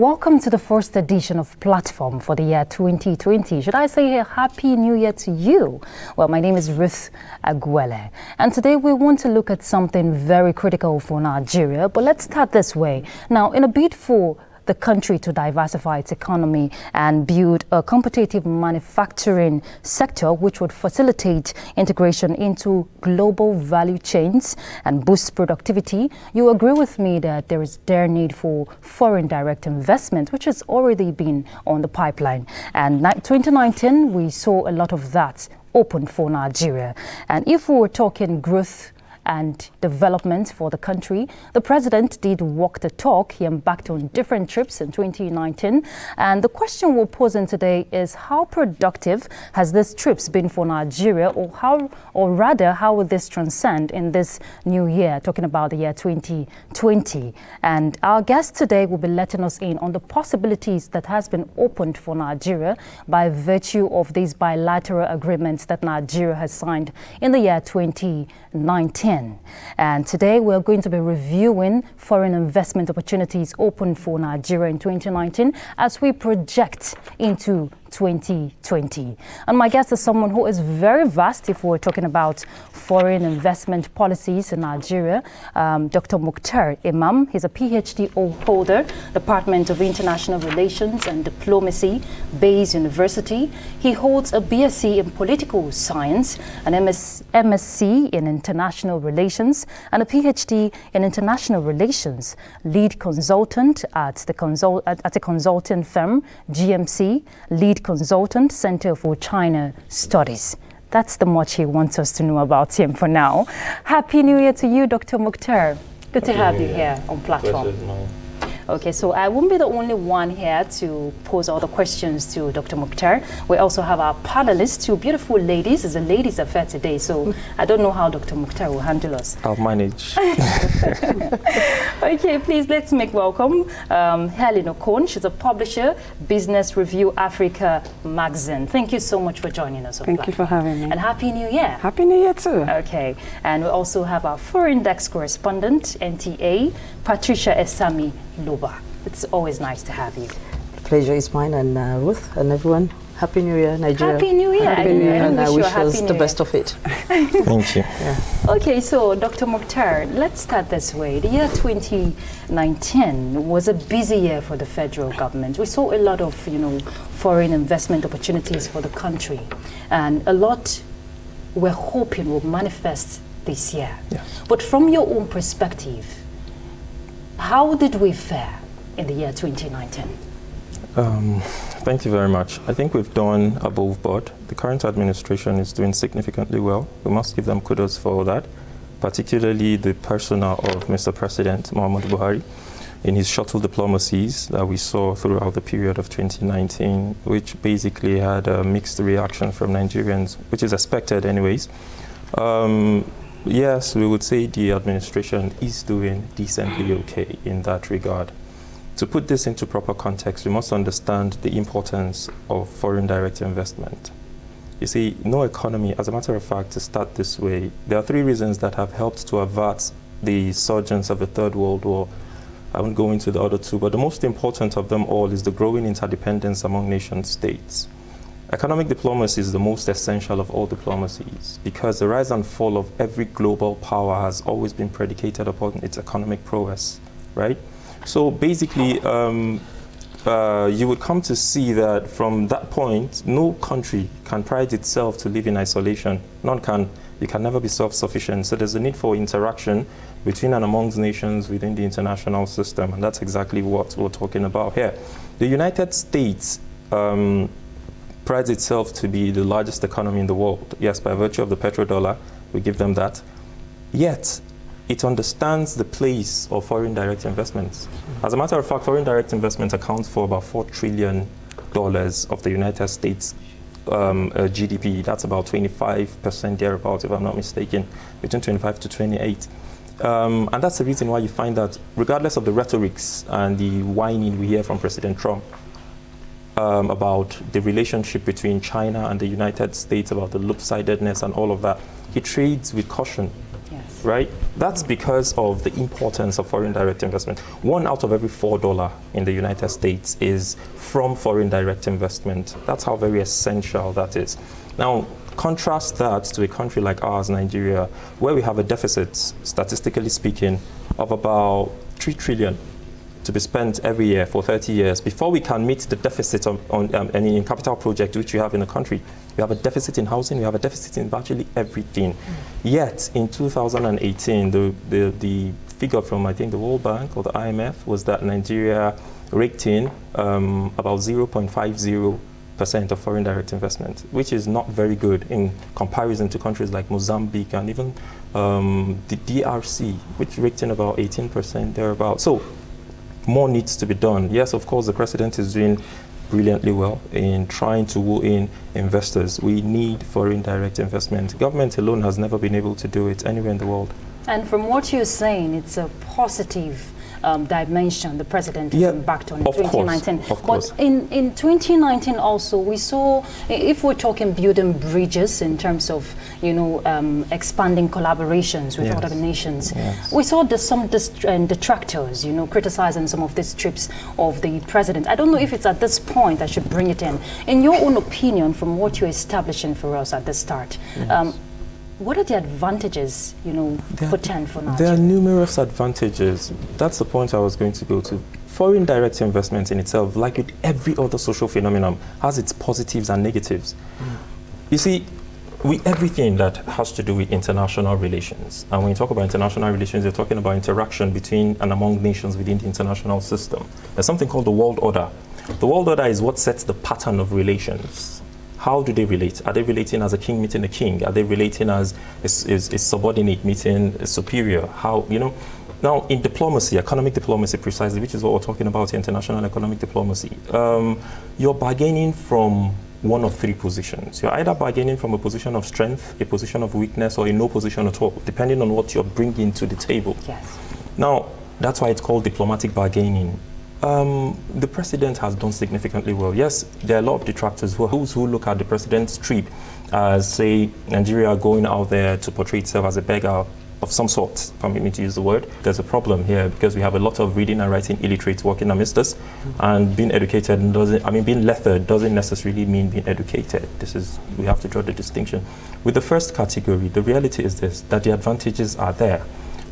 Welcome to the first edition of Platform for the year 2020. Should I say a Happy New Year to you? Well, my name is Ruth Aguele, and today we want to look at something very critical for Nigeria, but let's start this way. Now, in a bid for the country to diversify its economy and build a competitive manufacturing sector which would facilitate integration into global value chains and boost productivity, you agree with me that there is dire need for foreign direct investment, which has already been on the pipeline. And 2019, we saw a lot of that open for Nigeria. And if we were talking growth and development for the country, the president did walk the talk. He embarked on different trips in 2019. And the question we're posing today is, how productive has this trips been for Nigeria, or rather, how will this transcend in this new year, talking about the year 2020? And our guest today will be letting us in on the possibilities that has been opened for Nigeria by virtue of these bilateral agreements that Nigeria has signed in the year 2019. And today we're going to be reviewing foreign investment opportunities open for Nigeria in 2019 as we project into 2020. And my guest is someone who is very vast if we're talking about foreign investment policies in Nigeria. Dr. Mukhtar Imam, he's a PhD holder, Department of International Relations and Diplomacy, Bayes University. He holds a BSc in Political Science, an MSc in International Relations, and a PhD in International Relations, lead consultant at a consulting firm, GMC, lead consultant, Center for China Studies. That's the much he wants us to know about him for now. Happy New Year to you, Dr. Mukhtar. Good to have you here on Platform. Okay, so I won't be the only one here to pose all the questions to Dr. Mukhtar. We also have our panelists, two beautiful ladies. It's a ladies' affair today, so I don't know how Dr. Mukhtar will handle us. I'll manage. Okay, please let's make welcome Helen Okon. She's a publisher, Business Review Africa magazine. Thank you so much for joining us on Thank you for having me. And Happy New Year. Happy New Year too. Okay, and we also have our foreign desk correspondent, NTA, Patricia Esami Loba. It's always nice to have you. The pleasure is mine, and Ruth and everyone. Happy New Year, Nigeria. Happy New Year. Happy New Year, and I wish us the Year. best of it. Thank you. Yeah. Okay, so Dr. Mukhtar, let's start this way. The year 2019 was a busy year for the federal government. We saw a lot of, foreign investment opportunities for the country, and a lot we're hoping will manifest this year. Yes. But from your own perspective, how did we fare in the year 2019? Thank you very much. I think we've done above board. The current administration is doing significantly well. We must give them kudos for that, particularly the persona of Mr. President Muhammadu Buhari in his shuttle diplomacies that we saw throughout the period of 2019, which basically had a mixed reaction from Nigerians, which is expected anyways. Yes, we would say the administration is doing decently okay in that regard. To put this into proper context, we must understand the importance of foreign direct investment. You see, no economy, as a matter of fact, to start this way, there are three reasons that have helped to avert the surgence of the Third World War. I won't go into the other two, but the most important of them all is the growing interdependence among nation states. Economic diplomacy is the most essential of all diplomacies because the rise and fall of every global power has always been predicated upon its economic prowess, right? So basically, you would come to see that from that point, no country can pride itself to live in isolation. None can. You can never be self-sufficient. So there's a need for interaction between and amongst nations within the international system, and that's exactly what we're talking about here. The United States prides itself to be the largest economy in the world. Yes, by virtue of the petrodollar, we give them that. Yet, it understands the place of foreign direct investments. As a matter of fact, foreign direct investment accounts for about $4 trillion of the United States GDP. That's about 25% thereabouts, if I'm not mistaken, between 25 to 28. And that's the reason why you find that regardless of the rhetorics and the whining we hear from President Trump, about the relationship between China and the United States, about the lopsidedness and all of that, he trades with caution. Yes. right? That's because of the importance of foreign direct investment. 1 out of every $4 in the United States is from foreign direct investment. That's how very essential that is. Now, contrast that to a country like ours, Nigeria, where we have a deficit, statistically speaking, of about 3 trillion to be spent every year for 30 years before we can meet the deficit in capital project which we have in the country. We have a deficit in housing, we have a deficit in virtually everything. Yet in 2018, the figure from, I think, the World Bank or the IMF was that Nigeria raked in about 0.50% of foreign direct investment, which is not very good in comparison to countries like Mozambique and even the DRC, which raked in about 18% thereabouts. So more needs to be done. Yes, of course, the president is doing brilliantly well in trying to woo in investors. We need foreign direct investment. Government alone has never been able to do it anywhere in the world. And from what you're saying, it's a positive dimension the president has embarked on in 2019. But in 2019 also, we saw, if we're talking building bridges in terms of, you know, expanding collaborations with other nations, we saw some detractors, you know, criticizing some of these trips of the president. I don't know if it's at this point I should bring it in. In your own opinion, from what you're establishing for us at the start, what are the advantages, you know, potent for Nigeria? There are numerous advantages. That's the point I was going to go to. Foreign direct investment in itself, like with every other social phenomenon, has its positives and negatives. You see, everything that has to do with international relations, and when you talk about international relations, you're talking about interaction between and among nations within the international system. There's something called the world order. The world order is what sets the pattern of relations. How do they relate? Are they relating as a king meeting a king? Are they relating as a subordinate meeting a superior? How, you know? Now, in diplomacy, economic diplomacy precisely, which is what we're talking about, international economic diplomacy, you're bargaining from one of 3 positions. You're either bargaining from a position of strength, a position of weakness, or in no position at all, depending on what you're bringing to the table. Yes. Now, that's why it's called diplomatic bargaining. The president has done significantly well. Yes, there are a lot of detractors who look at the president's trip as, say, Nigeria going out there to portray itself as a beggar of some sort, permit me to use the word. There's a problem here because we have a lot of reading and writing illiterates working amidst us, and being educated being lettered doesn't necessarily mean being educated. We have to draw the distinction. With the first category, the reality is this, that the advantages are there.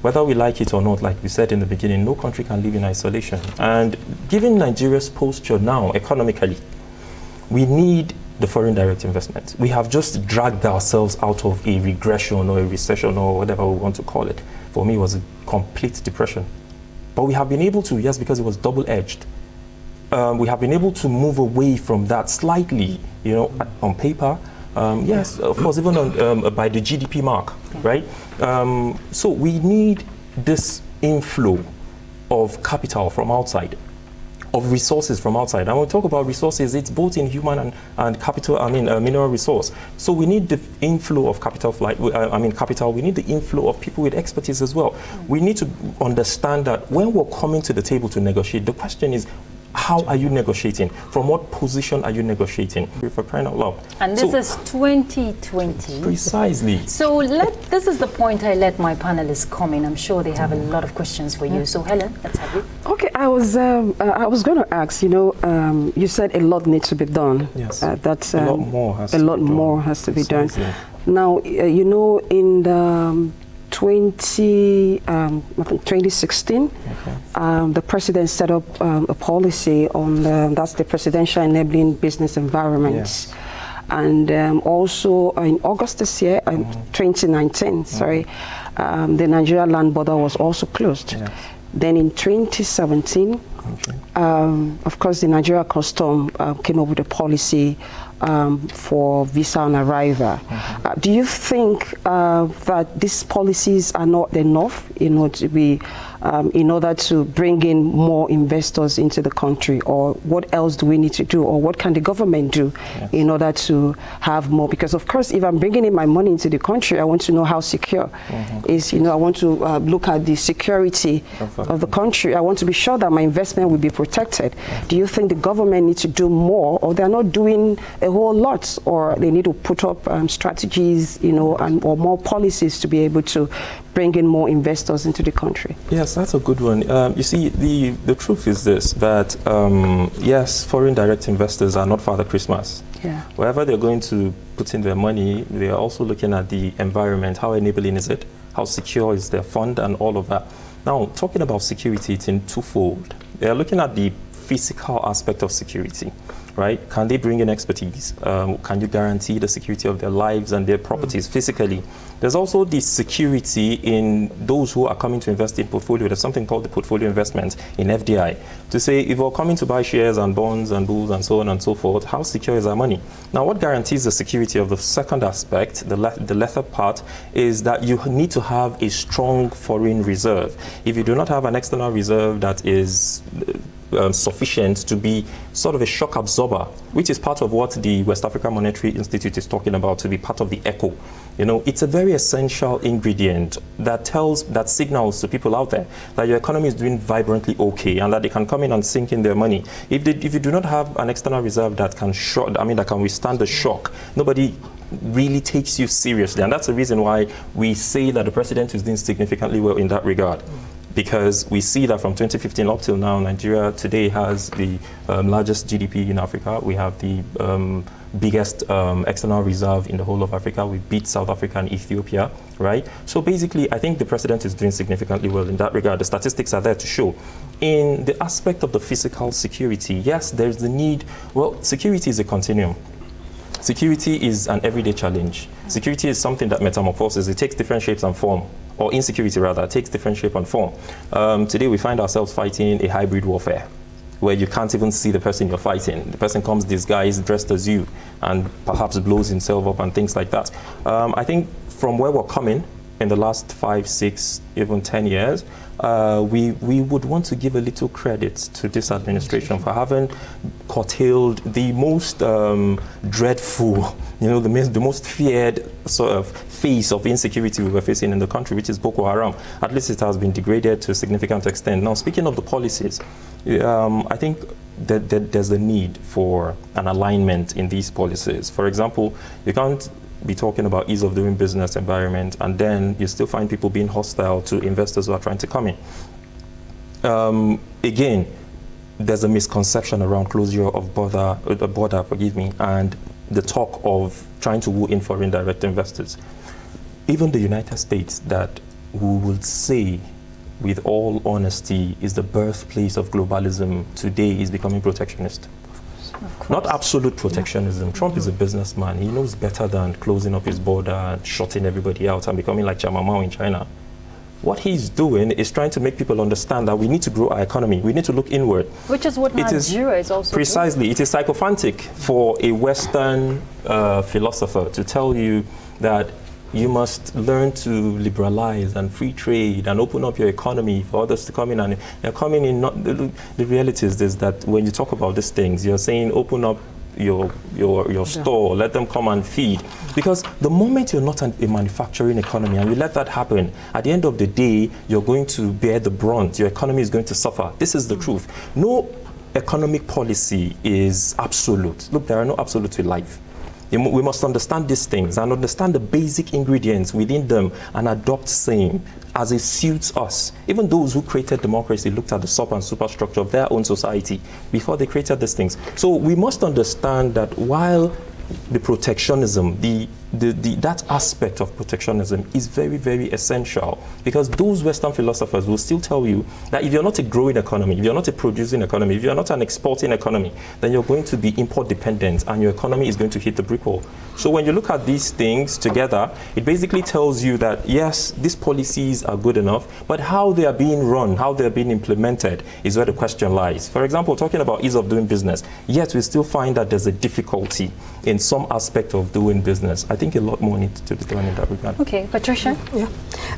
Whether we like it or not, like we said in the beginning, no country can live in isolation. And given Nigeria's posture now, economically, we need the foreign direct investment. We have just dragged ourselves out of a regression or a recession or whatever we want to call it. For me, it was a complete depression. But we have been able to, yes, because it was double-edged. We have been able to move away from that slightly, you know, on paper. Yes, of course, even on, by the GDP mark, right? So we need this inflow of capital from outside, of resources from outside. And when we talk about resources, it's both in human and capital, mineral resource. So we need the inflow of capital, capital. We need the inflow of people with expertise as well. We need to understand that when we're coming to the table to negotiate, the question is, how are you negotiating? From what position are you negotiating? For crying out loud. And this is 2020. Precisely. So this is the point I let my panelists come in. I'm sure they have a lot of questions for you. So Helen, let's have you. Okay, I was going to ask, you know, you said a lot needs to be done. Yes. That's a lot more has to be done. Now, you know, in the 2016, the president set up a policy on that's the Presidential Enabling Business Environment. Yes. And also in August this year, 2019, the Nigeria land border was also closed. Yes. Then in 2017, of course, the Nigeria Custom came up with a policy for visa on arrival. Do you think that these policies are not enough, you know, to be in order to bring in more investors into the country? Or what else do we need to do? Or what can the government do in order to have more? Because of course, if I'm bringing in my money into the country, I want to know how secure is, I want to look at the security of the country. I want to be sure that my investment will be protected. Do you think the government needs to do more, or they're not doing a whole lot, or they need to put up strategies, or more policies to be able to bring in more investors into the country? Yes, that's a good one. You see, the truth is this, that yes, foreign direct investors are not Father Christmas. Yeah. Wherever they're going to put in their money, they are also looking at the environment. How enabling is it? How secure is their fund and all of that? Now, talking about security, it's in twofold. They are looking at the physical aspect of security, right? Can they bring in expertise? Can you guarantee the security of their lives and their properties physically? There's also the security in those who are coming to invest in portfolio. There's something called the portfolio investment in FDI. To say, if we're coming to buy shares and bonds and bulls and so on and so forth, how secure is our money? Now, what guarantees the security of the second aspect, the latter part, is that you need to have a strong foreign reserve. If you do not have an external reserve that is sufficient to be sort of a shock absorber, which is part of what the West African Monetary Institute is talking about, to be part of the echo. It's a very essential ingredient that signals to people out there that your economy is doing vibrantly okay, and that they can come in and sink in their money. If you do not have an external reserve that can that can withstand the shock, nobody really takes you seriously. And that's the reason why we say that the president is doing significantly well in that regard. Because we see that from 2015 up till now, Nigeria today has the largest GDP in Africa. We have the biggest external reserve in the whole of Africa. We beat South Africa and Ethiopia, right? So basically, I think the president is doing significantly well in that regard. The statistics are there to show. In the aspect of the physical security, yes, there's the need. Well, security is a continuum. Security is an everyday challenge. Security is something that metamorphoses. It takes different shapes and form. Or insecurity, rather, takes different shape and form. Today, we find ourselves fighting a hybrid warfare, where you can't even see the person you're fighting. The person comes disguised, dressed as you, and perhaps blows himself up and things like that. I think from where we're coming in the last 5, 6, even 10 years, we would want to give a little credit to this administration for having curtailed the most dreadful, the most feared sort of face of insecurity we were facing in the country, which is Boko Haram. At least it has been degraded to a significant extent. Now, speaking of the policies, I think that there's a need for an alignment in these policies. For example, you can't be talking about ease of doing business environment, and then you still find people being hostile to investors who are trying to come in. Again, there's a misconception around closure of border, and the talk of trying to woo in foreign direct investors. Even the United States, that we would say with all honesty is the birthplace of globalism, today is becoming protectionist. Not absolute protectionism. Trump is a businessman. He knows better than closing up his border and shutting everybody out and becoming like Chamamao in China. What he's doing is trying to make people understand that we need to grow our economy. We need to look inward. Which is what Nigeria is also precisely doing. It is sycophantic for a Western philosopher to tell you that you must learn to liberalize and free trade and open up your economy for others to come in. And they're coming in. Not the reality is that when you talk about these things, you're saying open up your store, let them come and feed. Because the moment you're not a manufacturing economy and you let that happen, at the end of the day, you're going to bear the brunt. Your economy is going to suffer. This is the truth. No economic policy is absolute. Look, there are no absolutes in life. We must understand these things and understand the basic ingredients within them and adopt same as it suits us. Even those who created democracy looked at the sub and superstructure of their own society before they created these things. So we must understand that while the protectionism, that aspect of protectionism is very, very essential, because those Western philosophers will still tell you that if you're not a growing economy, if you're not a producing economy, if you're not an exporting economy, then you're going to be import dependent and your economy is going to hit the brick wall. So when you look at these things together, it basically tells you that yes, these policies are good enough, but how they are being run, how they are being implemented is where the question lies. For example, talking about ease of doing business, yet we still find that there's a difficulty in some aspect of doing business. I think a lot more needs to be done in that regard. Okay, Patricia? Yeah.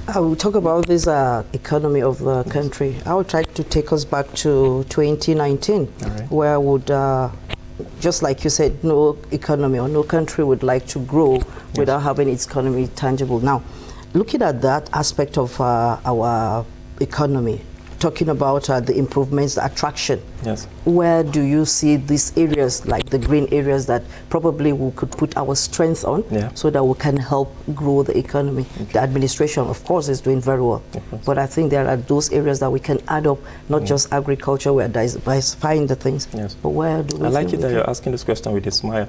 I will talk about this economy of the country. I would try to take us back to 2019, where I would, just like you said, no economy or no country would like to grow without having its economy tangible. Now, looking at that aspect of our economy, talking about the improvements, the attraction. Yes. Where do you see these areas, like the green areas, that probably we could put our strength on, so that we can help grow the economy? The administration, of course, is doing very well, but I think there are those areas that we can add up, not just agriculture, we're diversifying the things. Yes. But where do we? I like it that you're asking this question with a smile.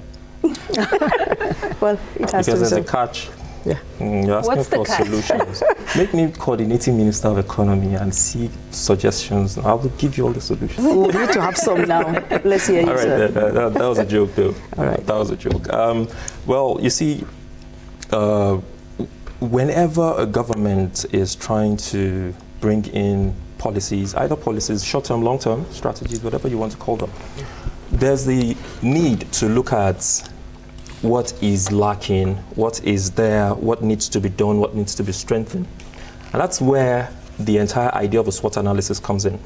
Well, it has because to be there's a so. catch. Yeah. You're asking What's the for catch? solutions. Make me coordinating Minister of Economy and seek suggestions. I will give you all the solutions. We need to have some now. Let's hear you, All right, sir. that was a joke, though. All right. That was a joke. Well, you see, whenever a government is trying to bring in policies, either policies, short-term, long-term strategies, whatever you want to call them, there's the need to look at what is lacking, what is there, what needs to be done, what needs to be strengthened. And that's where the entire idea of a SWOT analysis comes in.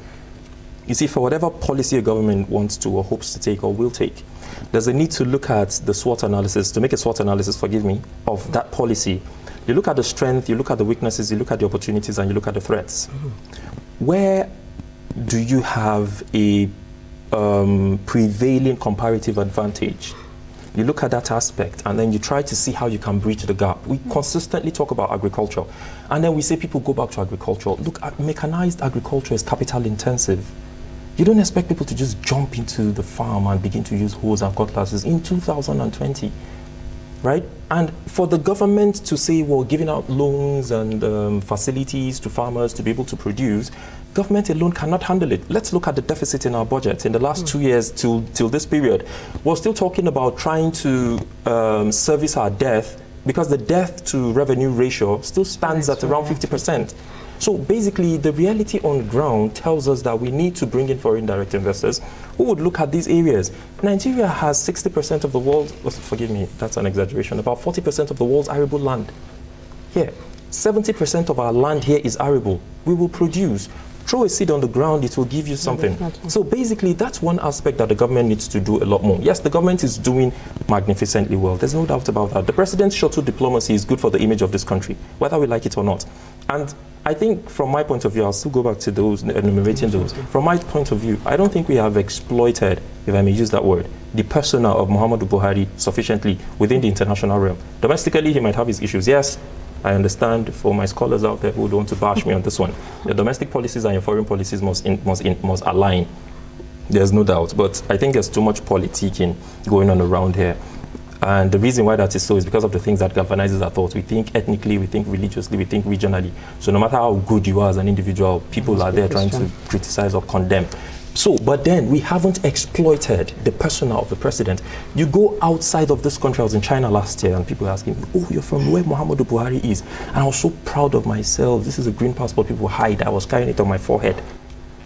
You see, for whatever policy a government wants to or hopes to take or will take, there's a need to look at the SWOT analysis, to make a SWOT analysis, forgive me, of that policy. You look at the strength, you look at the weaknesses, you look at the opportunities, and you look at the threats. Where do you have a prevailing comparative advantage? You look at that aspect, and then you try to see how you can bridge the gap. We consistently talk about agriculture, and then we say people go back to agriculture. Look, mechanized agriculture is capital intensive. You don't expect people to just jump into the farm and begin to use hoes and cutlasses in 2020, right? And for the government to say, well, giving out loans and facilities to farmers to be able to produce, government alone cannot handle it. Let's look at the deficit in our budget. In the last 2 years till this period, we're still talking about trying to service our debt, because the debt to revenue ratio still stands at around 50%. So basically, the reality on ground tells us that we need to bring in foreign direct investors who would look at these areas. Nigeria has 60% of the world's, forgive me, that's an exaggeration, about 40% of the world's arable land. Here, 70% of our land here is arable. We will produce. Throw a seed on the ground, it will give you something. So basically, that's one aspect that the government needs to do a lot more. Yes, the government is doing magnificently well. There's no doubt about that. The president's shuttle diplomacy is good for the image of this country, whether we like it or not. And I think from my point of view, I'll still go back to those, enumerating those. From my point of view, I don't think we have exploited, if I may use that word, the persona of Muhammadu Buhari sufficiently within the international realm. Domestically, he might have his issues. Yes, I understand for my scholars out there who don't want to bash me on this one. Your domestic policies and your foreign policies must align. There's no doubt. But I think there's too much politicking going on around here. And the reason why that is so is because of the things that galvanizes our thoughts. We think ethnically, we think religiously, we think regionally. So no matter how good you are as an individual, people are there trying to criticize or condemn. So, but then we haven't exploited the persona of the president. You go outside of this country. I was in China last year, and people asking me, oh, you're from where Muhammadu Buhari is. And I was so proud of myself. This is a green passport people hide. I was carrying it on my forehead.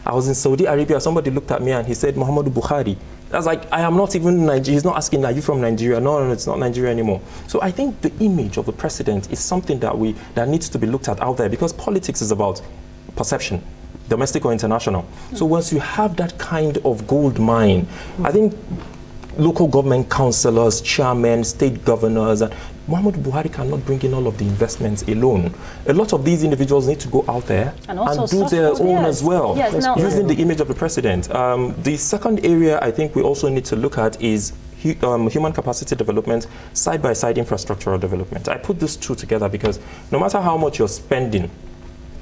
I was in Saudi Arabia. Somebody looked at me and he said, Muhammadu Buhari. I was like, I am not even Nigeria. He's not asking, are you from Nigeria? No, it's not Nigeria anymore. So I think the image of the president is something that needs to be looked at out there, because politics is about perception, domestic or international. So once you have that kind of gold mine, I think local government councillors, chairmen, state governors, and Muhammadu Buhari cannot bring in all of the investments alone. A lot of these individuals need to go out there and do their own as well, using the image of the president. The second area I think we also need to look at is human capacity development, side-by-side infrastructural development. I put these two together because no matter how much you're spending,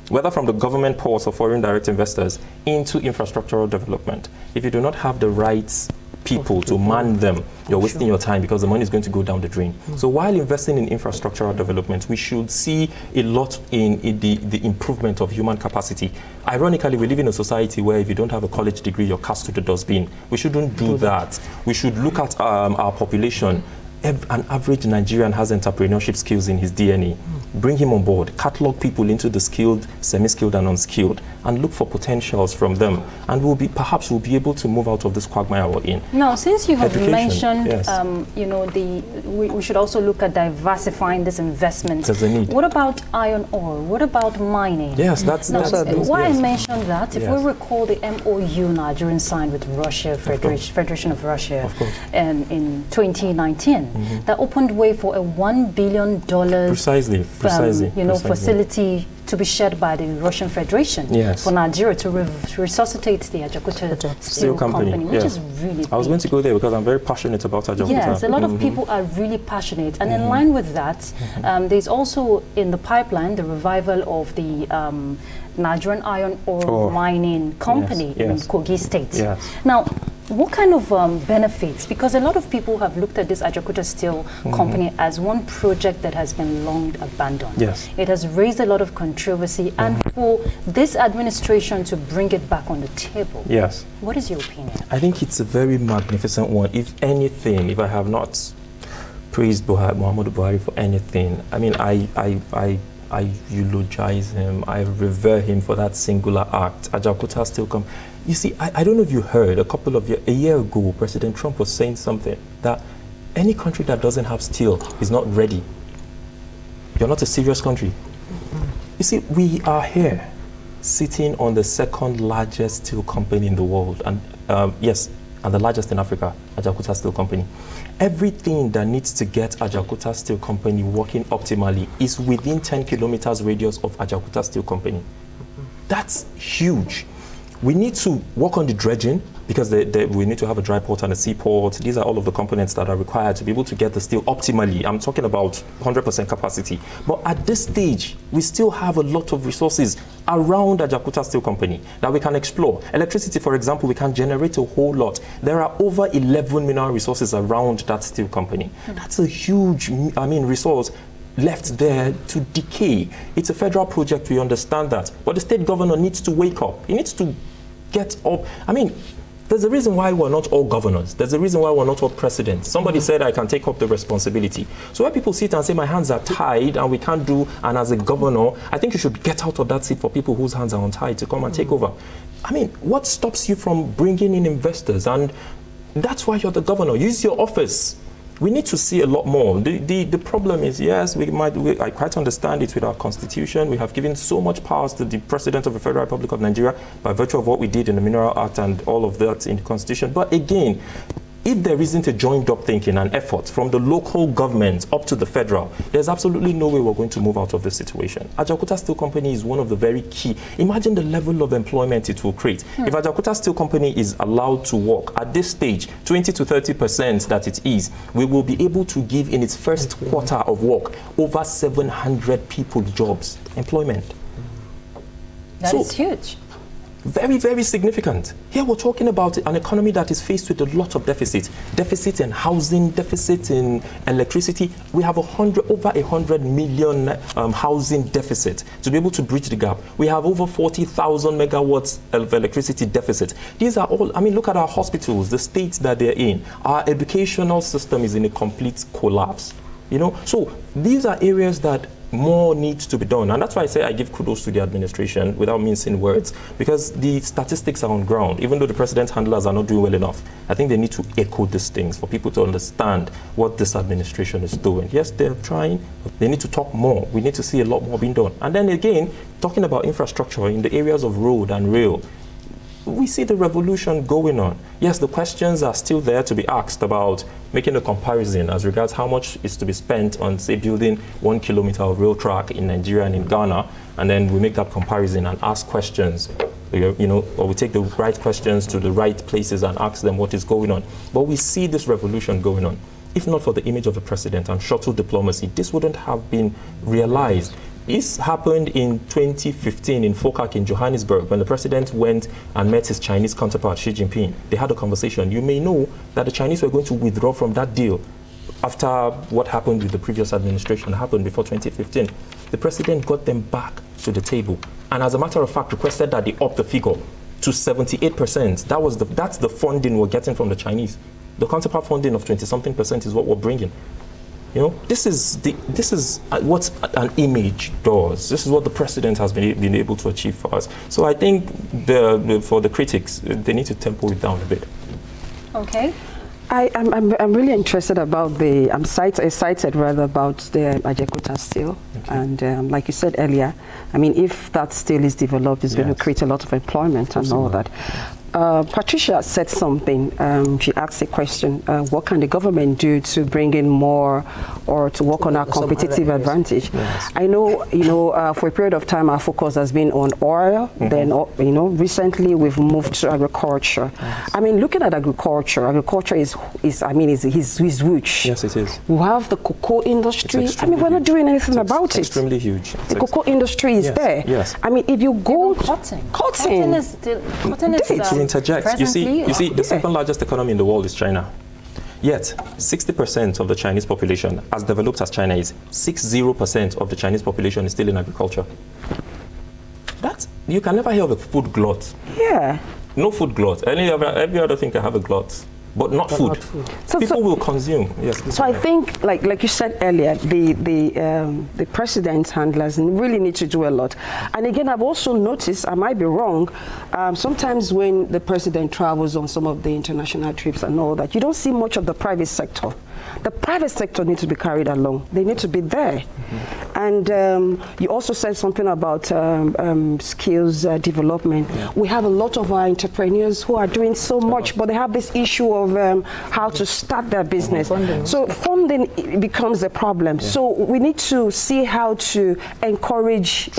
whether from the government purse or foreign direct investors, into infrastructural development, if you do not have the right people to man them, you're wasting your time, because the money is going to go down the drain. So while investing in infrastructural development, we should see a lot in the improvement of human capacity. Ironically, we live in a society where if you don't have a college degree, you're cast to the dustbin. We shouldn't do that. We should look at our population. An average Nigerian has entrepreneurship skills in his DNA. bring him on board, catalog people into the skilled, semi-skilled and unskilled, and look for potentials from them. And perhaps we'll be able to move out of this quagmire we're in. Now, since you have Education, mentioned, yes. you know, we should also look at diversifying this investment. There's a need. What about iron ore? What about mining? Yes, that's why yes. I mentioned that, if Yes. we recall the MOU Nigerians signed with Russia, Federation of Russia, in 2019, that opened way for a $1 billion precisely. facility to be shared by the Russian Federation for Nigeria to resuscitate the Ajaokuta Steel Company, which is really big. I was going to go there because I'm very passionate about Ajaokuta. Yes, a lot of people are really passionate. And in line with that, there's also in the pipeline the revival of the Nigerian iron ore mining company in Kogi State. Yes. Now, what kind of benefits? Because a lot of people have looked at this Ajaokuta Steel Company as one project that has been long abandoned. Yes. It has raised a lot of controversy, and for this administration to bring it back on the table. Yes. What is your opinion? I think it's a very magnificent one. If anything, if I have not praised Muhammadu Buhari for anything, I mean, I eulogize him, I revere him for that singular act. Ajaokuta Steel Company. You see, I don't know if you heard, a year ago, President Trump was saying something, that any country that doesn't have steel is not ready. You're not a serious country. You see, we are here, sitting on the second largest steel company in the world, and and the largest in Africa, Ajaokuta Steel Company. Everything that needs to get Ajaokuta Steel Company working optimally is within 10 kilometers radius of Ajaokuta Steel Company. That's huge. We need to work on the dredging because we need to have a dry port and a seaport. These are all of the components that are required to be able to get the steel optimally. I'm talking about 100% capacity. But at this stage, we still have a lot of resources around Ajaokuta Steel Company that we can explore. Electricity, for example, we can generate a whole lot. There are over 11 mineral resources around that steel company. That's a huge, resource left there to decay. It's a federal project, we understand that. But the state governor needs to wake up. He needs to get up. There's a reason why we're not all governors. There's a reason why we're not all presidents. Somebody said I can take up the responsibility. So when people sit and say my hands are tied and we can't do, and as a governor, I think you should get out of that seat for people whose hands are untied to come and take over. What stops you from bringing in investors? And that's why you're the governor. Use your office. We need to see a lot more. The problem is, yes, I quite understand it with our constitution. We have given so much powers to the President of the Federal Republic of Nigeria by virtue of what we did in the Mineral Act and all of that in the constitution. But again, if there isn't a joined up thinking and effort from the local government up to the federal, there's absolutely no way we're going to move out of this situation. Ajaokuta Steel Company is one of the very key. Imagine the level of employment it will create. If Ajaokuta Steel Company is allowed to work at this stage, 20 to 30% that it is, we will be able to give in its first quarter of work over 700 people jobs, employment. That is huge. Very, very significant. Here we're talking about an economy that is faced with a lot of deficits. Deficit in housing, deficit in electricity. We have over 100 million housing deficit to be able to bridge the gap. We have over 40,000 megawatts of electricity deficit. These are all, look at our hospitals, the states that they're in. Our educational system is in a complete collapse. So these are areas that more needs to be done. And that's why I say I give kudos to the administration without mincing words, because the statistics are on ground. Even though the president's handlers are not doing well enough, I think they need to echo these things for people to understand what this administration is doing. Yes, they're trying, but they need to talk more. We need to see a lot more being done. And then again, talking about infrastructure in the areas of road and rail, we see the revolution going on. Yes, the questions are still there to be asked about making a comparison as regards how much is to be spent on, say, building 1 kilometer of rail track in Nigeria and in Ghana, and then we make that comparison and ask questions, or we take the right questions to the right places and ask them what is going on. But we see this revolution going on. If not for the image of the president and shuttle diplomacy, this wouldn't have been realized. This happened in 2015 in Fokak in Johannesburg when the president went and met his Chinese counterpart, Xi Jinping. They had a conversation. You may know that the Chinese were going to withdraw from that deal after what happened with the previous administration happened before 2015. The president got them back to the table and, as a matter of fact, requested that they up the figure to 78%. That's the funding we're getting from the Chinese. The counterpart funding of 20-something% is what we're bringing. You know, this is what an image does. This is what the president has been able to achieve for us. So I think for the critics, they need to tempo it down a bit. Okay. I'm really interested about the excited rather about the Ajaokuta steel, okay. And like you said earlier, I mean, if that steel is developed, it's going to create a lot of employment and all that. Patricia said something. She asked a question: what can the government do to bring in more, or to work on our competitive advantage? Yes. I know, for a period of time, our focus has been on oil. Then, recently we've moved to agriculture. Yes. I mean, looking at agriculture is huge. Yes, it is. We have the cocoa industry. I mean, we're not doing anything about it. Extremely huge. The cocoa industry is there. Yes. I mean, if you go cotton is to interject, you see, the second largest economy in the world is China. Yet, 60% of the Chinese population, as developed as China is, 60% of the Chinese population is still in agriculture. You can never hear of a food glut. Yeah. No food glut. Every other thing can have a glut, but not food. So people will consume. Yes. So I think, like you said earlier, the president's handlers really need to do a lot. And again, I've also noticed, I might be wrong, sometimes when the president travels on some of the international trips and all that, you don't see much of the private sector. The private sector needs to be carried along. They need to be there. And you also said something about skills development. Yeah. We have a lot of our entrepreneurs who are doing so much, but they have this issue of how to start their business. So funding becomes a problem. Yeah. So we need to see how to encourage,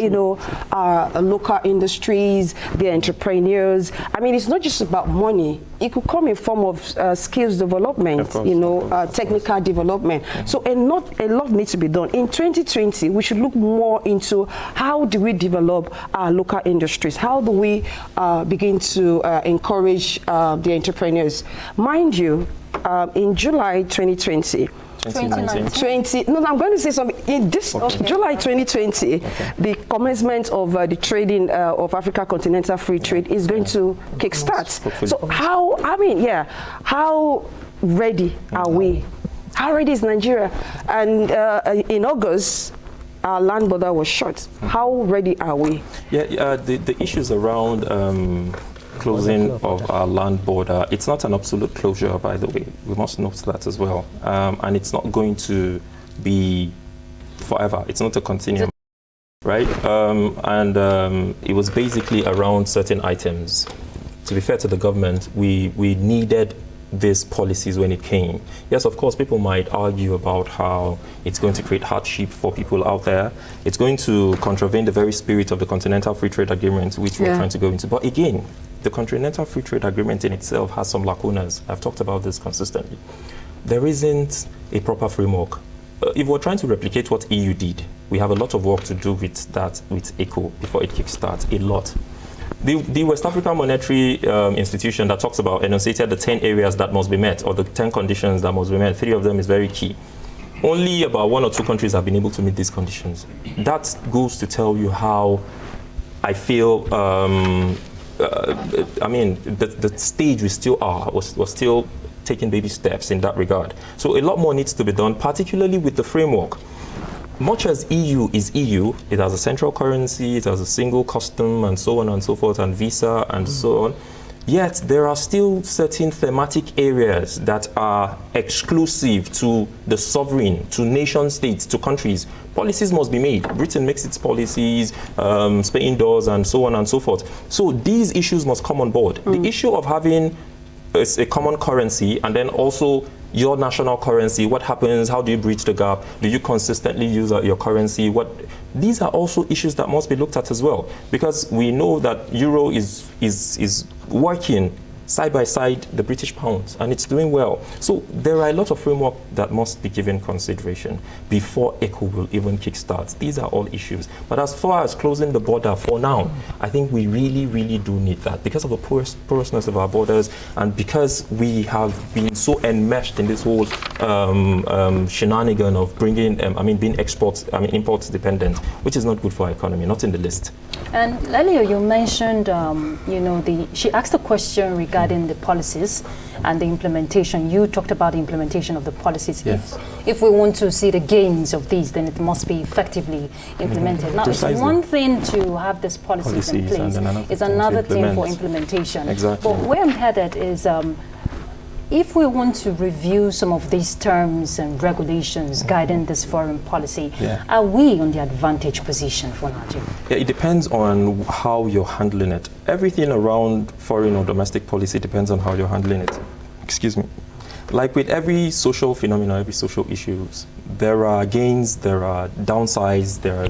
our local industries, the entrepreneurs. I mean, it's not just about money. It could come in form of skills development, technical development. So a lot needs to be done. In 2020, we should look more into how do we develop our local industries? How do we begin to encourage the entrepreneurs? Mind you, in July 2020, I'm going to say something. In this July 2020, the commencement of the trading of Africa Continental Free Trade is going to kickstart. So how ready are we? How ready is Nigeria? And in August, our land border was shut. How ready are we? Yeah, the issues around closing of our land border, it's not an absolute closure, by the way. We must note that as well. And it's not going to be forever. It's not a continuum, right? It was basically around certain items. To be fair to the government, we needed these policies when it came. Yes, of course, people might argue about how it's going to create hardship for people out there. It's going to contravene the very spirit of the Continental Free Trade Agreement, which we're trying to go into. But again, the Continental Free Trade Agreement in itself has some lacunas. I've talked about this consistently. There isn't a proper framework. If we're trying to replicate what EU did, we have a lot of work to do with that, with ECO, before it kickstarts, a lot. The West African Monetary Institution that talks about enunciated the 10 areas that must be met, or the 10 conditions that must be met. 3 of them is very key. Only about 1 or 2 countries have been able to meet these conditions. That goes to tell you how I feel, the stage we still are, was still taking baby steps in that regard. So a lot more needs to be done, particularly with the framework. Much as EU is EU, it has a central currency, it has a single custom, and so on and so forth, and visa, and so on. Yet, there are still certain thematic areas that are exclusive to the sovereign, to nation states, to countries. Policies must be made. Britain makes its policies, Spain does, and so on and so forth. So these issues must come on board. The issue of having a common currency, and then also your national currency, what happens, how do you bridge the gap, do you consistently use your currency, these are also issues that must be looked at as well, because we know that Euro is working side by side the British pound, and it's doing well. So there are a lot of framework that must be given consideration before ECO will even kickstart. These are all issues. But as far as closing the border for now, I think we really, really do need that because of the porousness of our borders, and because we have been so enmeshed in this whole shenanigan of bringing, being imports dependent, which is not good for our economy, not in the list. And earlier you mentioned, she asked a question regarding guiding the policies and the implementation. You talked about the implementation of the policies. Yes. If we want to see the gains of these, then it must be effectively implemented. Now, Precisely. it's one thing to have these policies in place. It's another thing for implementation. Exactly. But where I'm headed is if we want to review some of these terms and regulations guiding this foreign policy, are we on the advantage position for Nigeria? Yeah, it depends on how you're handling it. Everything around foreign or domestic policy depends on how you're handling it. Excuse me. Like with every social phenomenon, every social issues, there are gains, there are downsides, there are,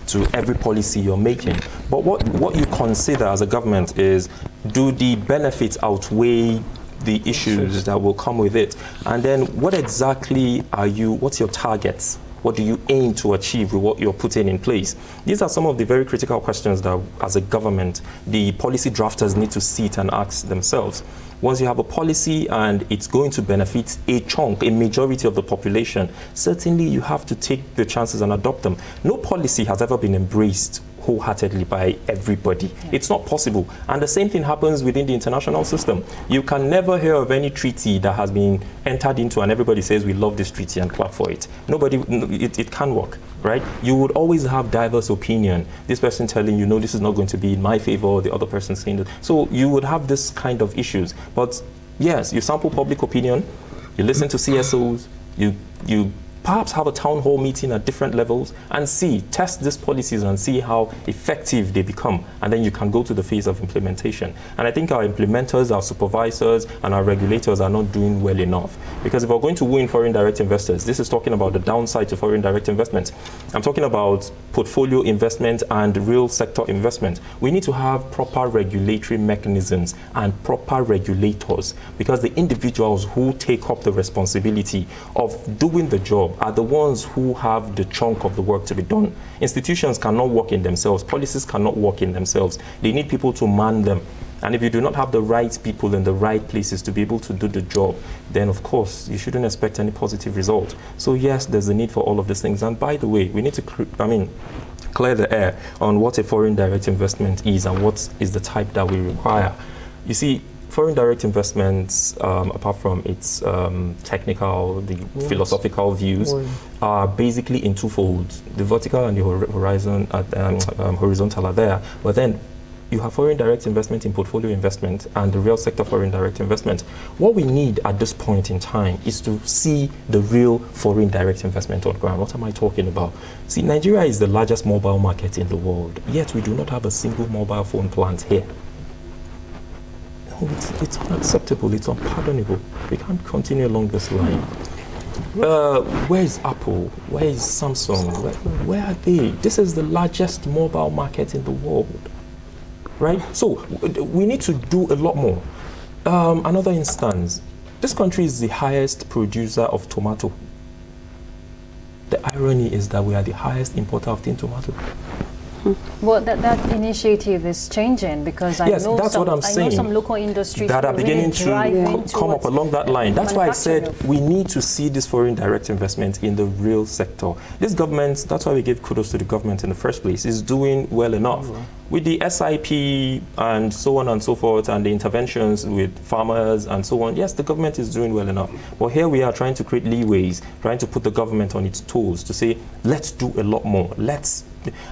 to every policy you're making. But what you consider as a government is, do the benefits outweigh the issues that will come with it? And then what exactly what's your targets? What do you aim to achieve with what you're putting in place? These are some of the very critical questions that, as a government, the policy drafters need to sit and ask themselves. Once you have a policy and it's going to benefit a majority of the population, certainly you have to take the chances and adopt them. No policy has ever been embraced wholeheartedly by everybody. It's not possible. And the same thing happens within the international system. You can never hear of any treaty that has been entered into and everybody says we love this treaty and clap for it. It can't work, right? You would always have diverse opinion. This person telling you, no, this is not going to be in my favor, or the other person saying that. So you would have this kind of issues. But yes, you sample public opinion, you listen to CSOs, you perhaps have a town hall meeting at different levels and test these policies and see how effective they become. And then you can go to the phase of implementation. And I think our implementers, our supervisors, and our regulators are not doing well enough. Because if we're going to win foreign direct investors, this is talking about the downside to foreign direct investment. I'm talking about portfolio investment and real sector investment. We need to have proper regulatory mechanisms and proper regulators, because the individuals who take up the responsibility of doing the job are the ones who have the chunk of the work to be done. Institutions cannot work in themselves. Policies cannot work in themselves. They need people to man them. And if you do not have the right people in the right places to be able to do the job, then of course you shouldn't expect any positive result. So yes, there's a need for all of these things. And by the way, we need to clear the air on what a foreign direct investment is and what is the type that we require. You see, foreign direct investments, apart from its technical, the philosophical views, are basically in two folds. The vertical and the horizontal are there. But then you have foreign direct investment in portfolio investment and the real sector foreign direct investment. What we need at this point in time is to see the real foreign direct investment on ground. What am I talking about? See, Nigeria is the largest mobile market in the world, yet we do not have a single mobile phone plant here. It's unacceptable, it's unpardonable. We can't continue along this line. Where is Apple? Where is Samsung? Where are they? This is the largest mobile market in the world, right? So we need to do a lot more. Another instance, this country is the highest producer of tomato. The irony is that we are the highest importer of tin tomato. Well, that initiative is changing, because I know some local industries that are beginning to come up along that line. That's why I said we need to see this foreign direct investment in the real sector. This government, that's why we give kudos to the government in the first place, is doing well enough. With the SIP and so on and so forth, and the interventions with farmers and so on, yes, the government is doing well enough. But here we are trying to create leeways, trying to put the government on its toes to say, let's do a lot more.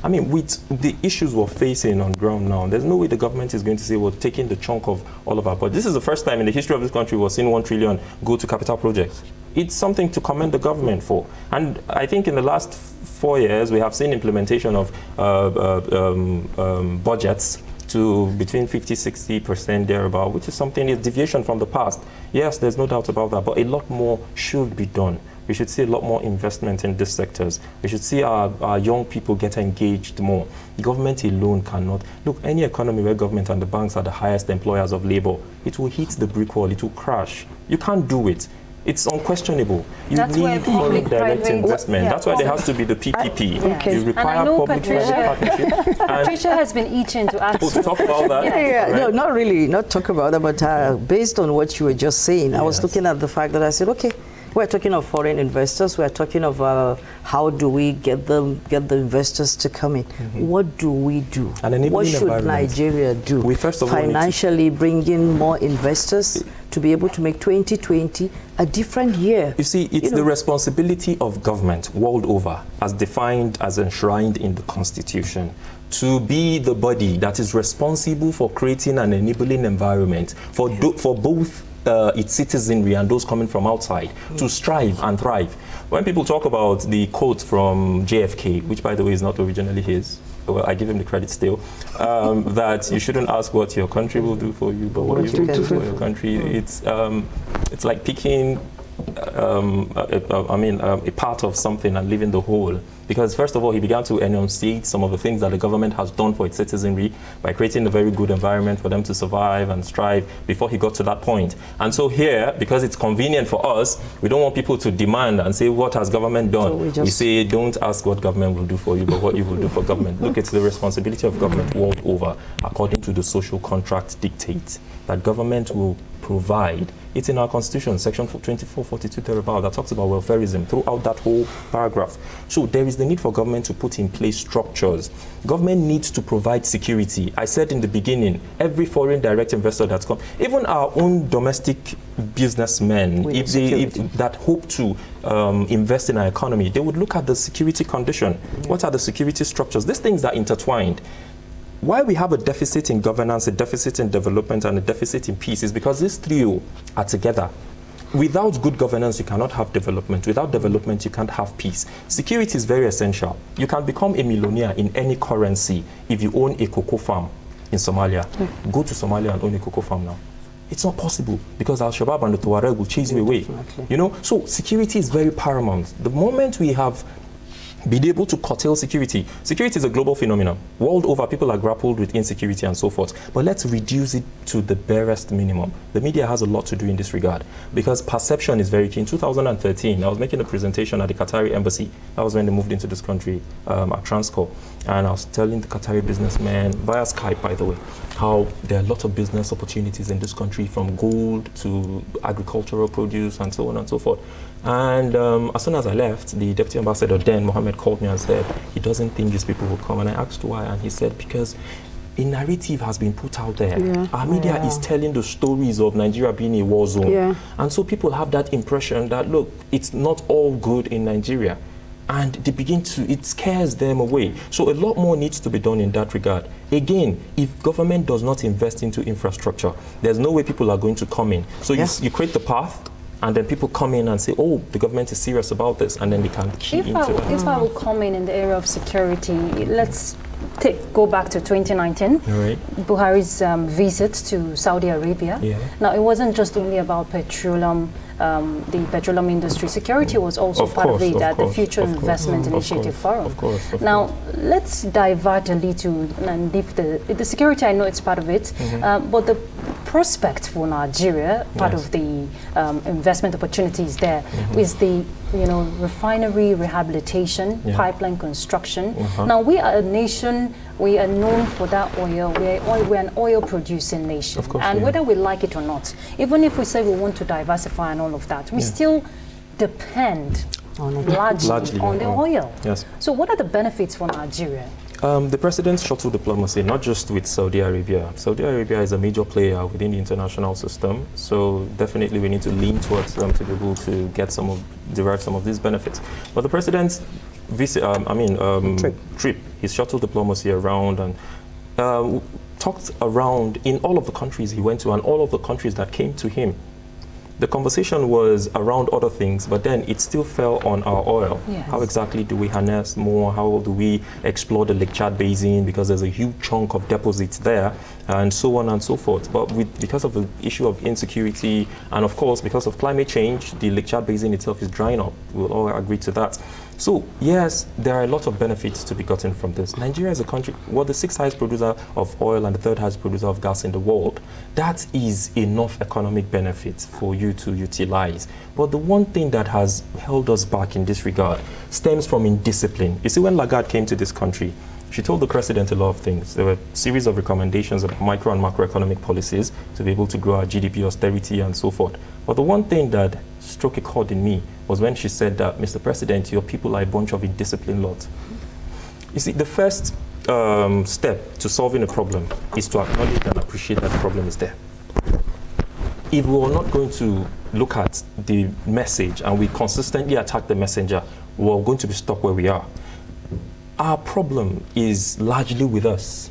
With the issues we're facing on ground now, there's no way the government is going to say we're taking the chunk of all of our budget. This is the first time in the history of this country we're seeing 1 trillion go to capital projects. It's something to commend the government for. And I think in the last 4 years, we have seen implementation of budgets to between 50-60% thereabout, which is something, a deviation from the past. Yes, there's no doubt about that, but a lot more should be done. We should see a lot more investment in these sectors. We should see our young people get engaged more. Government alone cannot. Look, any economy where government and the banks are the highest employers of labor, it will hit the brick wall, it will crash. You can't do it. It's unquestionable. You need foreign direct investment. That's why there has to be the PPP. You require public-private partnership. Patricia has been itching to ask to talk about that. Right. No, not really, not talk about that, but based on what you were just saying, I was looking at the fact that I said, okay, We're talking of foreign investors. We're talking of how do we get the investors to come in. What do we do? What should Nigeria do? We first of all financially bring in more investors to be able to make 2020 a different year. You see, it's the responsibility of government world over, as defined, as enshrined in the Constitution, to be the body that is responsible for creating an enabling environment for both its citizenry and those coming from outside to strive and thrive. When people talk about the quote from JFK, which by the way is not originally his, well, I give him the credit still, that you shouldn't ask what your country will do for you, but what you will do for your country. It's like picking a part of something and leaving the whole. Because first of all, he began to enunciate some of the things that the government has done for its citizenry by creating a very good environment for them to survive and strive before he got to that point. And so here, because it's convenient for us, we don't want people to demand and say, what has government done? So we say, don't ask what government will do for you, but what you will do for government. Look, it's the responsibility of government world over, according to the social contract dictates, that government will provide. It's in our constitution, section 2442 thereabout, that talks about welfareism throughout that whole paragraph. So there is the need for government to put in place structures. Government needs to provide security. I said in the beginning, every foreign direct investor that's come, even our own domestic businessmen, if that hope to invest in our economy, they would look at the security condition. What are the security structures? These things are intertwined. Why we have a deficit in governance, a deficit in development, and a deficit in peace is because these three are together. Without good governance, you cannot have development. Without development, you can't have peace. Security is very essential. You can become a millionaire in any currency if you own a cocoa farm in Somalia. Go to Somalia and own a cocoa farm now. It's not possible because Al-Shabaab and the Tuareg will chase you away. You know, so security is very paramount. The moment we have been able to curtail security. Security is a global phenomenon. World over, people are grappled with insecurity and so forth. But let's reduce it to the barest minimum. The media has a lot to do in this regard because perception is very key. In 2013, I was making a presentation at the Qatari embassy. That was when they moved into this country at Transcorp. And I was telling the Qatari businessmen, via Skype, by the way, how there are a lot of business opportunities in this country, from gold to agricultural produce and so on and so forth. And as soon as I left, the deputy ambassador then, Mohammed, called me and said he doesn't think these people will come. And I asked why, and he said because a narrative has been put out there. Our media is telling the stories of Nigeria being a war zone. And so people have that impression that, look, it's not all good in Nigeria. And they begin to, it scares them away. So a lot more needs to be done in that regard. Again, if government does not invest into infrastructure, there's no way people are going to come in. So you create the path, and then people come in and say, oh, the government is serious about this, and then they can key into that. If I will come in the area of security, let's go back to 2019, Buhari's visit to Saudi Arabia. Now, it wasn't just only about petroleum, the petroleum industry. Security was also part of it at the Future Investment Initiative Forum. Now, let's divert a little and leave the security. I know it's part of it, but the prospect for Nigeria, part of the investment opportunities there, is the refinery rehabilitation, pipeline construction. Now, we are a nation, we are known for that oil. We're an oil-producing nation. And whether we like it or not, even if we say we want to diversify and all of that, we still depend largely on the oil. So what are the benefits for Nigeria? The president's shuttle diplomacy, not just with Saudi Arabia. Saudi Arabia is a major player within the international system, so definitely we need to lean towards them to be able to get derive some of these benefits. But the president's trip, his shuttle diplomacy around and talked around in all of the countries he went to and all of the countries that came to him. The conversation was around other things, but then it still fell on our oil. How exactly do we harness more? How do we explore the Lake Chad Basin? Because there's a huge chunk of deposits there, and so on and so forth. But because of the issue of insecurity, and of course, because of climate change, the Lake Chad Basin itself is drying up. We'll all agree to that. So, yes, there are a lot of benefits to be gotten from this. Nigeria is a country, the 6th highest producer of oil and the 3rd highest producer of gas in the world. That is enough economic benefits for you to utilize. But the one thing that has held us back in this regard stems from indiscipline. You see, when Lagarde came to this country, She told the president a lot of things. There were a series of recommendations of micro and macroeconomic policies to be able to grow our GDP, austerity, and so forth. But the one thing that struck a chord in me was when she said that, Mr. President, your people are a bunch of indisciplined lots. You see, the first step to solving a problem is to acknowledge and appreciate that the problem is there. If we are not going to look at the message and we consistently attack the messenger, we're going to be stuck where we are. Our problem is largely with us.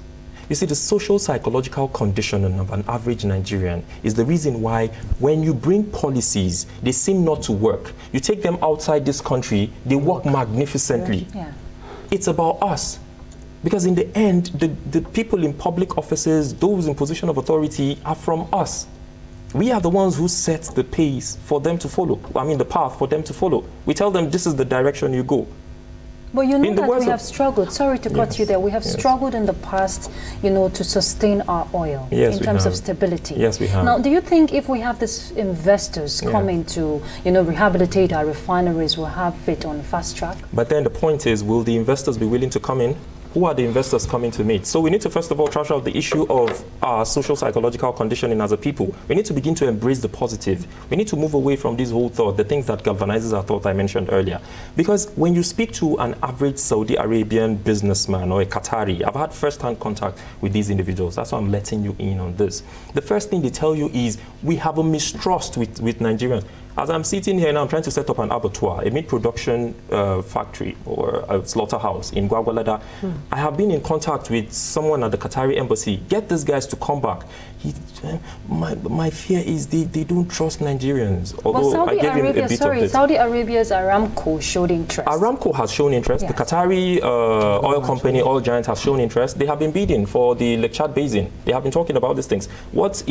You see, the social psychological conditioning of an average Nigerian is the reason why when you bring policies, they seem not to work. You take them outside this country, they work magnificently. Yeah. It's about us. Because in the end, the people in public offices, those in position of authority, are from us. We are the ones who set the pace for them to follow. I mean, the path for them to follow. We tell them this is the direction you go. But you know that we have struggled, sorry to cut you there, we have struggled in the past, you know, to sustain our oil in terms of stability. Yes, we have. Now, do you think if we have these investors coming to, you know, rehabilitate our refineries, we'll have it on fast track? But then the point is, will the investors be willing to come in? Who are the investors coming to meet? So we need to first of all trash out the issue of our social psychological conditioning as a people. We need to begin to embrace the positive. We need to move away from this whole thought, the things that galvanizes our thought I mentioned earlier. Because when you speak to an average Saudi Arabian businessman or a Qatari, I've had first-hand contact with these individuals. That's why I'm letting you in on this. The first thing they tell you is, we have a mistrust with Nigerians. As I'm sitting here now, I'm trying to set up an abattoir, a meat production factory or a slaughterhouse in Gwagwalada. I have been in contact with someone at the Qatari embassy. Get these guys to come back. My fear is they don't trust Nigerians. Although I gave him a bit of it. Saudi Arabia's Aramco showed interest. Aramco has shown interest. Yes. The Qatari oil company, oil giant, has shown interest. They have been bidding for the Lake Chad Basin. They have been talking about these things. What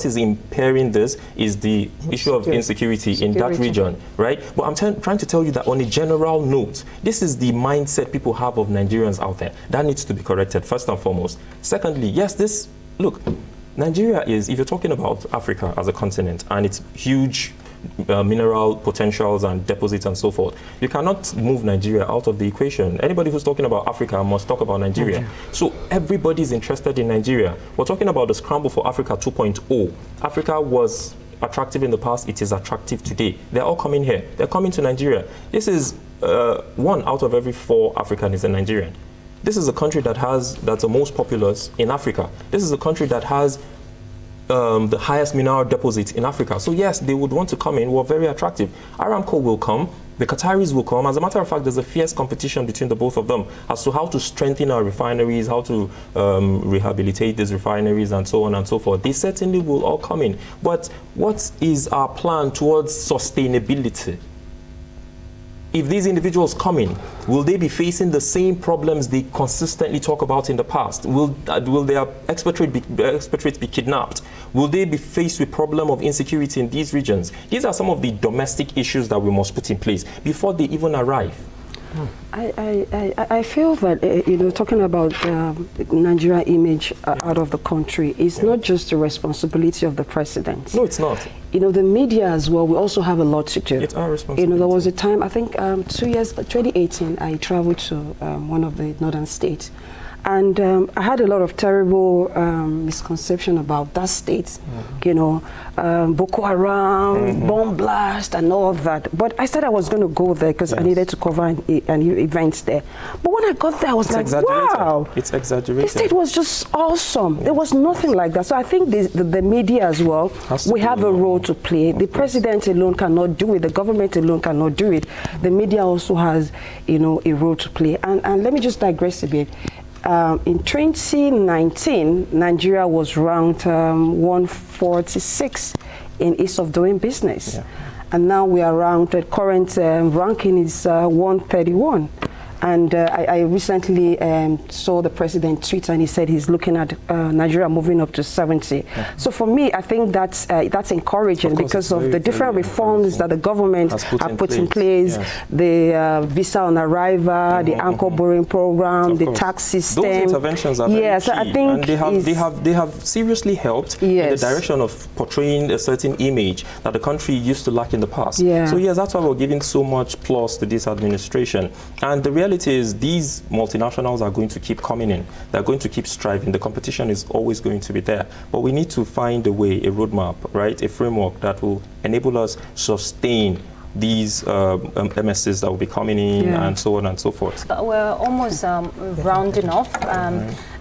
is impairing this is the issue of insecurity in that region, right? But I'm trying to tell you that on a general note, this is the mindset people have of Nigerians out there. That needs to be corrected, first and foremost. Secondly, yes, look, Nigeria is, if you're talking about Africa as a continent and its huge mineral potentials and deposits and so forth, you cannot move Nigeria out of the equation. Anybody who's talking about Africa must talk about Nigeria. So everybody's interested in Nigeria. We're talking about the scramble for Africa 2.0. Africa was attractive in the past, it is attractive today. They're all coming here. They're coming to Nigeria. This is 1 out of every 4 Africans is a Nigerian. This is a country that's the most populous in Africa. This is a country that has the highest mineral deposits in Africa. So yes, they would want to come in. We're very attractive. Aramco will come. The Qataris will come. As a matter of fact, there's a fierce competition between the both of them as to how to strengthen our refineries, how to rehabilitate these refineries, and so on and so forth. They certainly will all come in. But what is our plan towards sustainability? If these individuals come in, will they be facing the same problems they consistently talk about in the past? Will their expatriates be kidnapped? Will they be faced with problem of insecurity in these regions? These are some of the domestic issues that we must put in place before they even arrive. I feel that, you know, talking about Nigeria image out of the country is not just the responsibility of the president. No, it's not. You know, the media as well, we also have a lot to do. It's our responsibility. You know, there was a time, I think 2018, I traveled to one of the northern states. And I had a lot of terrible misconception about that state, you know, Boko Haram, bomb blast and all of that. But I said I was going to go there because I needed to cover an event there. But when I got there, I was like, wow. It's exaggerated. The state was just awesome. There was nothing like that. So I think the media as well, we have a role to play. The president alone cannot do it. The government alone cannot do it. The media also has, you know, a role to play. And let me just digress a bit. In 2019, Nigeria was ranked 146 in ease of doing business. Yeah. And now we are ranked, the current ranking is 131. And I recently saw the president tweet, and he said he's looking at Nigeria moving up to 70. Yeah. So for me, I think that's encouraging because of the different reforms that the government has put in place. Yes. The visa on arrival, the anchor borrowing program, the tax system. Those interventions are very key, I think and they have seriously helped in the direction of portraying a certain image that the country used to lack in the past. Yeah. So yes, that's why we're giving so much plus to this administration. And the reality reality is these multinationals are going to keep coming in. They're going to keep striving. The competition is always going to be there. But we need to find a way, a roadmap, right? A framework that will enable us sustain these MSCs that will be coming in and so on and so forth. We're almost rounding off.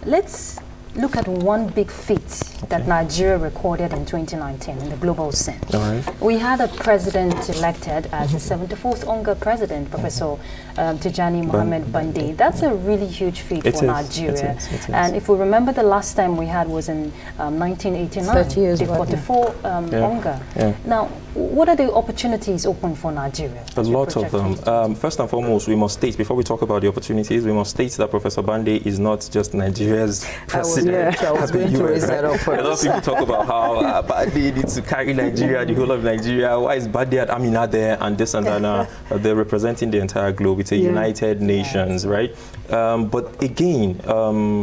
Let's look at one big feat that Nigeria recorded in 2019 in the global scene. All right. We had a president elected as the 74th Onga president, Professor Tijani Mohammed Bande. That's a really huge feat for Nigeria. It is. And if we remember, the last time we had was in 1989, 30 years the 44 Onga. Yeah. Now, what are the opportunities open for Nigeria? A lot of them. First and foremost, we must state, before we talk about the opportunities, we must state that Professor Bande is not just Nigeria's president. I was going to raise that up A lot of first. people talk about how Bande needs to carry Nigeria, the whole of Nigeria. Why is Bande at Amina there and this and that? They're representing the entire globe. It's a United Nations, right? But again,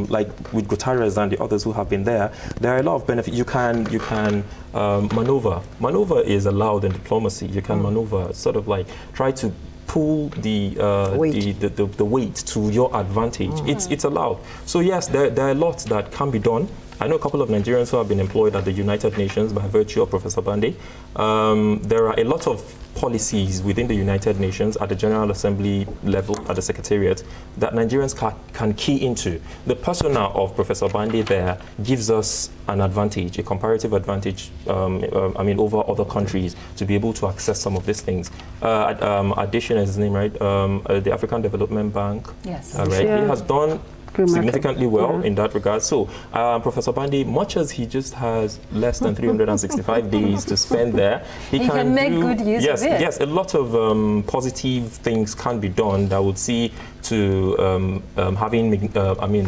like with Guterres and the others who have been there are a lot of benefits. You can maneuver. Maneuver is allowed in diplomacy. You can maneuver, sort of like try to pull the weight to your advantage. It's allowed. So yes, there are lots that can be done. I know a couple of Nigerians who have been employed at the United Nations by virtue of Professor Bande. There are a lot of policies within the United Nations at the General Assembly level, at the Secretariat, that Nigerians can key into. The persona of Professor Bande there gives us an advantage, a comparative advantage, over other countries to be able to access some of these things. Addition is his name, right? The African Development Bank. Yes. Right? He has done significantly well in that regard. So Professor Bande, much as he just has less than 365 days to spend there, he can make good use of it. Yes, a lot of positive things can be done that would see to having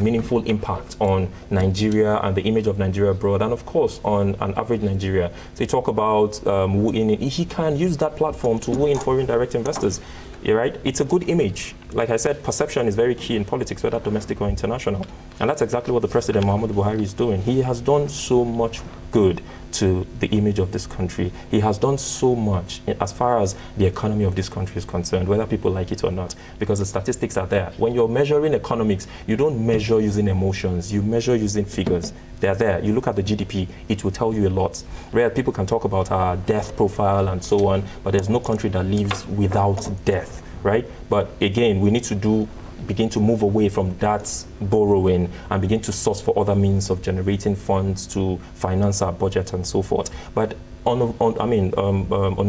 meaningful impact on Nigeria and the image of Nigeria abroad, and of course on an average Nigeria. So you talk about wooing in. He can use that platform to woo in foreign direct investors. Yeah, right? It's a good image. Like I said, perception is very key in politics, whether domestic or international. And that's exactly what the President, Muhammadu Buhari, is doing. He has done so much good to the image of this country. He has done so much as far as the economy of this country is concerned, whether people like it or not, because the statistics are there. When you're measuring economics, you don't measure using emotions, you measure using figures. They're there. You look at the GDP, it will tell you a lot. Where people can talk about our death profile and so on, but there's no country that lives without death, right? But again, we need to begin to move away from that borrowing and begin to source for other means of generating funds to finance our budget and so forth. But on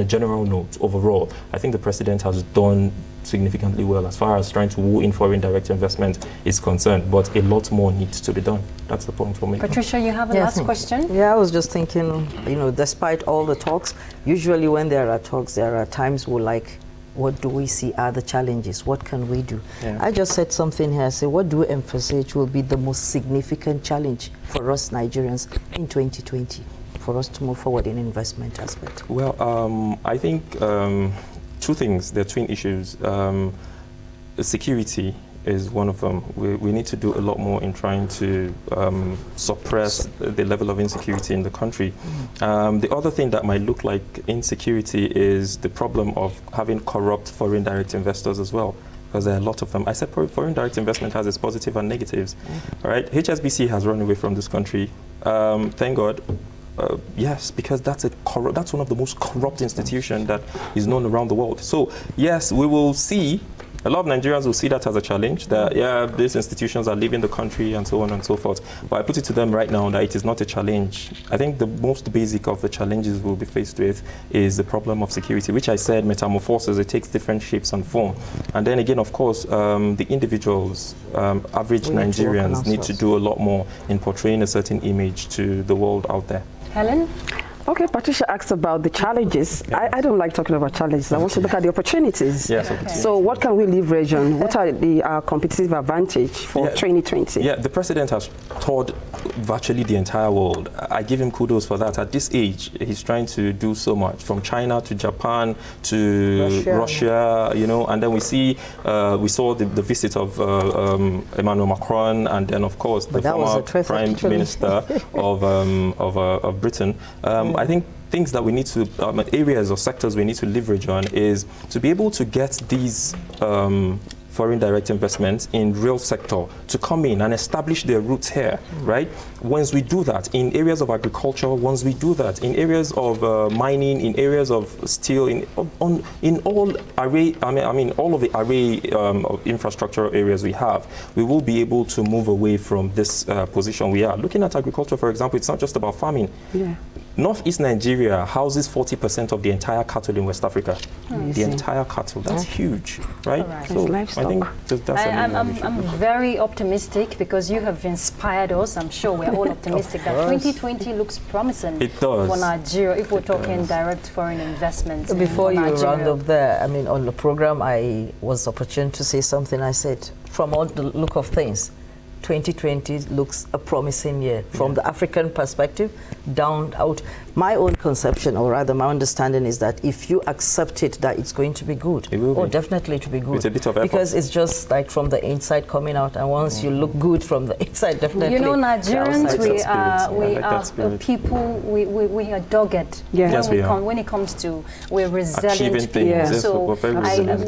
a general note, overall, I think the President has done significantly well as far as trying to woo in foreign direct investment is concerned, but a lot more needs to be done. That's the point for me. Patricia, you have a last question? Yeah, I was just thinking, despite all the talks, usually when there are talks, there are times what do we see are the challenges? What can we do? Yeah. I just said something here. I said, what do we emphasize will be the most significant challenge for us Nigerians in 2020 for us to move forward in investment aspect? Well, I think two things. There are twin issues. Security is one of them. We need to do a lot more in trying to suppress the level of insecurity in the country. The other thing that might look like insecurity is the problem of having corrupt foreign direct investors as well, because there are a lot of them. I said foreign direct investment has its positives and negatives. All right, Hsbc has run away from this country. Thank God. Yes, because that's one of the most corrupt institutions that is known around the world. So yes, we will see. A lot of Nigerians will see that as a challenge, that, these institutions are leaving the country and so on and so forth. But I put it to them right now that it is not a challenge. I think the most basic of the challenges we'll be faced with is the problem of security, which I said metamorphoses. It takes different shapes and form. And then again, of course, the individuals, average Nigerians, need to do a lot more in portraying a certain image to the world out there. Helen? Okay, Patricia asked about the challenges. Yeah. I don't like talking about challenges. I want to look at the opportunities. Yes, okay. So what can we leverage on? What are the competitive advantage for 2020? Yeah, the President has toured virtually the entire world. I give him kudos for that. At this age, he's trying to do so much, from China to Japan to Russia, and then we saw the visit of Emmanuel Macron, and then of course the former Prime Minister of Britain. I think things that we need to, areas or sectors we need to leverage on is to be able to get these foreign direct investments in real sector to come in and establish their roots here, right? Once we do that in areas of agriculture, once we do that in areas of mining, in areas of steel, in all array, all of the array of infrastructure areas we have, we will be able to move away from this position we are. Looking at agriculture, for example, it's not just about farming. Yeah. Northeast Nigeria houses 40% of the entire cattle in West Africa. The entire cattle, that's huge, right? Right. So I think that's I'm very optimistic because you have inspired us. I'm sure we're all optimistic that 2020 looks promising for Nigeria if we're talking direct foreign investments. Before you Nigeria. round up there, I mean, on the program, I was opportune to say something. I said, from all the look of things, 2020 looks a promising year from the African perspective down out. My own conception, or rather my understanding, is that if you accept it that it's going to be good, it will be. Definitely to be good. With a bit of effort. Because it's just like from the inside coming out, and once you look good from the inside, definitely. You know, Nigerians, we are people, we are dogged. Yes, when it comes to, we're resilient people. Yeah. So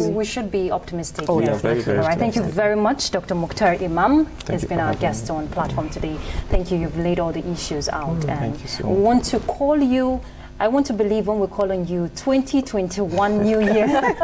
we should be optimistic. Oh, yeah. very, very All right, thank you very much, Dr. Mukhtar Imam. Thank He's been our guest on platform today. Thank you. You've laid all the issues out, and so we want to call you. I want to believe when we're calling you 2021 New Year,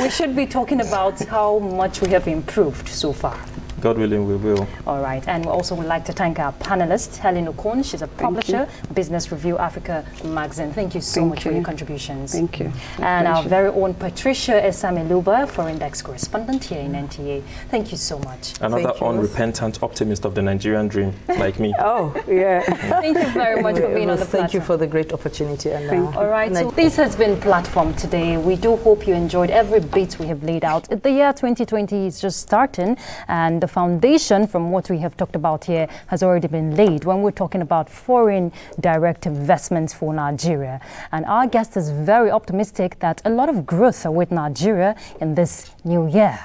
we should be talking about how much we have improved so far. God willing, we will. All right, and we also would like to thank our panelist, Helen Okon. She's a publisher, Business Review Africa magazine. Thank you so much for your contributions. Thank you. And our very own Patricia Esamiluba, foreign desk correspondent here in NTA. Thank you so much. Another unrepentant optimist of the Nigerian dream, like me. Oh, yeah. Thank you very much for being on the platform. Thank you for the great opportunity. And, all right, so this has been Platform today. We do hope you enjoyed every bit we have laid out. The year 2020 is just starting, and the foundation from what we have talked about here has already been laid when we're talking about foreign direct investments for Nigeria. And our guest is very optimistic that a lot of growth awaits Nigeria in this new year.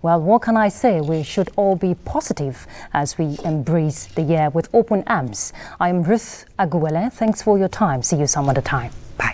Well, what can I say? We should all be positive as we embrace the year with open arms. I'm Ruth Aguwele. Thanks for your time. See you some other time. Bye.